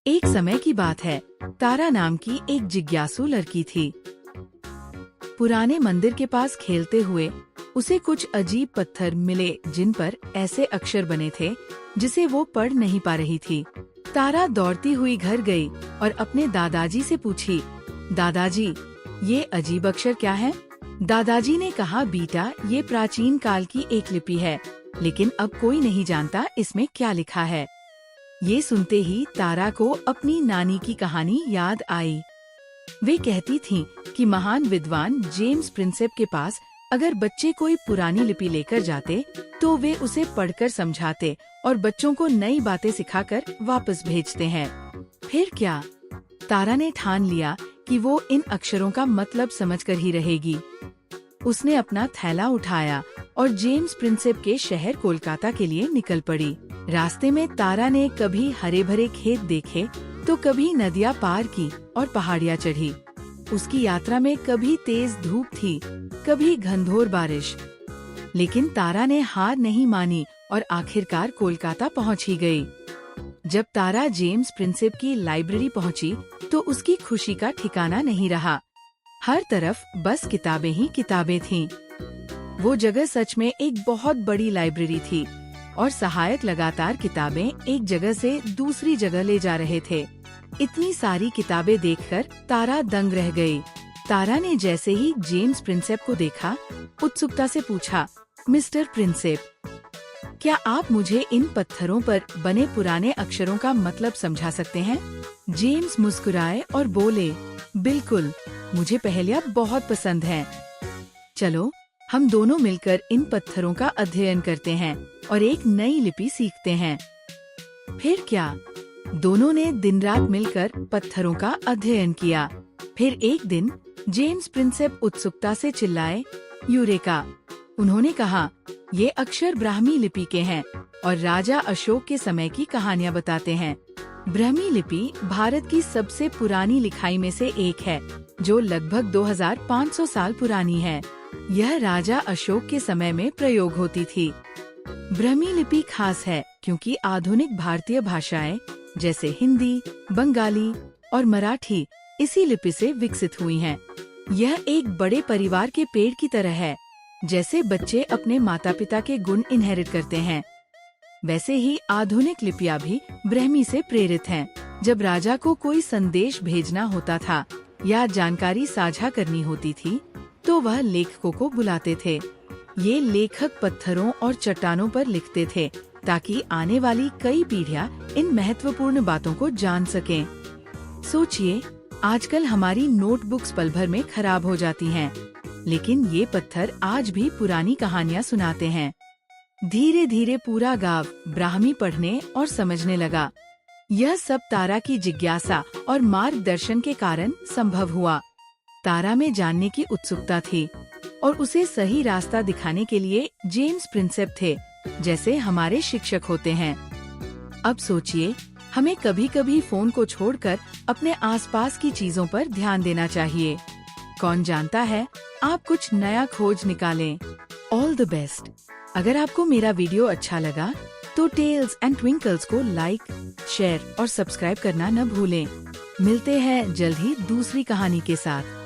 एक समय की बात है, तारा नाम की एक जिज्ञासु लड़की थी। पुराने मंदिर के पास खेलते हुए उसे कुछ अजीब पत्थर मिले जिन पर ऐसे अक्षर बने थे जिसे वो पढ़ नहीं पा रही थी। तारा दौड़ती हुई घर गई और अपने दादाजी से पूछी, दादाजी ये अजीब अक्षर क्या है? दादाजी ने कहा, बेटा ये प्राचीन काल की एक लिपि है, लेकिन अब कोई नहीं जानता इसमें क्या लिखा है। ये सुनते ही तारा को अपनी नानी की कहानी याद आई। वे कहती थीं कि महान विद्वान जेम्स प्रिंसेप के पास अगर बच्चे कोई पुरानी लिपि लेकर जाते तो वे उसे पढ़कर समझाते और बच्चों को नई बातें सिखाकर वापस भेजते हैं। फिर क्या? तारा ने ठान लिया कि वो इन अक्षरों का मतलब समझकर ही रहेगी। उसने अपना थैला उठाया और जेम्स प्रिंसेप के शहर कोलकाता के लिए निकल पड़ी। रास्ते में तारा ने कभी हरे भरे खेत देखे तो कभी नदियाँ पार की और पहाड़ियाँ चढ़ी। उसकी यात्रा में कभी तेज धूप थी, कभी घनघोर बारिश, लेकिन तारा ने हार नहीं मानी और आखिरकार कोलकाता पहुँच ही गई। जब तारा जेम्स प्रिंसेप की लाइब्रेरी पहुँची तो उसकी खुशी का ठिकाना नहीं रहा। हर तरफ बस किताबें ही किताबें थीं। वो जगह सच में एक बहुत बड़ी लाइब्रेरी थी और सहायक लगातार किताबें एक जगह से दूसरी जगह ले जा रहे थे। इतनी सारी किताबें देखकर तारा दंग रह गई। तारा ने जैसे ही जेम्स प्रिंसेप को देखा, उत्सुकता से पूछा, मिस्टर प्रिंसेप, क्या आप मुझे इन पत्थरों पर बने पुराने अक्षरों का मतलब समझा सकते हैं? जेम्स मुस्कुराए और बोले, बिल्कुल, मुझे पहेलियाँ बहुत पसंद हैं। चलो हम दोनों मिलकर इन पत्थरों का अध्ययन करते हैं और एक नई लिपि सीखते हैं। फिर क्या? दोनों ने दिन रात मिलकर पत्थरों का अध्ययन किया। फिर एक दिन जेम्स प्रिंसेप उत्सुकता से चिल्लाए, यूरेका! उन्होंने कहा, ये अक्षर ब्राह्मी लिपि के हैं और राजा अशोक के समय की कहानियाँ बताते हैं। ब्राह्मी लिपि भारत की सबसे पुरानी लिखाई में से एक है, जो लगभग 2500 साल पुरानी है। यह राजा अशोक के समय में प्रयोग होती थी। ब्राह्मी लिपि खास है क्योंकि आधुनिक भारतीय भाषाएं जैसे हिंदी, बंगाली और मराठी इसी लिपि से विकसित हुई हैं। यह एक बड़े परिवार के पेड़ की तरह है। जैसे बच्चे अपने माता पिता के गुण इनहेरिट करते हैं, वैसे ही आधुनिक लिपियां भी ब्राह्मी से प्रेरित हैं। जब राजा को कोई संदेश भेजना होता था या जानकारी साझा करनी होती थी, तो वह लेखकों को बुलाते थे। ये लेखक पत्थरों और चट्टानों पर लिखते थे ताकि आने वाली कई पीढ़ियां इन महत्वपूर्ण बातों को जान सकें। सोचिए, आजकल हमारी नोटबुक्स पल भर में खराब हो जाती हैं, लेकिन ये पत्थर आज भी पुरानी कहानियाँ सुनाते हैं। धीरे धीरे पूरा गांव ब्राह्मी पढ़ने और समझने लगा। यह सब तारा की जिज्ञासा और मार्गदर्शन के कारण संभव हुआ। तारा में जानने की उत्सुकता थी और उसे सही रास्ता दिखाने के लिए जेम्स प्रिंसेप थे, जैसे हमारे शिक्षक होते हैं। अब सोचिए, हमें कभी कभी फोन को छोड़कर अपने आसपास की चीजों पर ध्यान देना चाहिए। कौन जानता है, आप कुछ नया खोज निकालें। All the best. अगर आपको मेरा वीडियो अच्छा लगा तो टेल्स एंड ट्विंकल्स को लाइक, शेयर और सब्सक्राइब करना न भूलें। मिलते हैं जल्द ही दूसरी कहानी के साथ।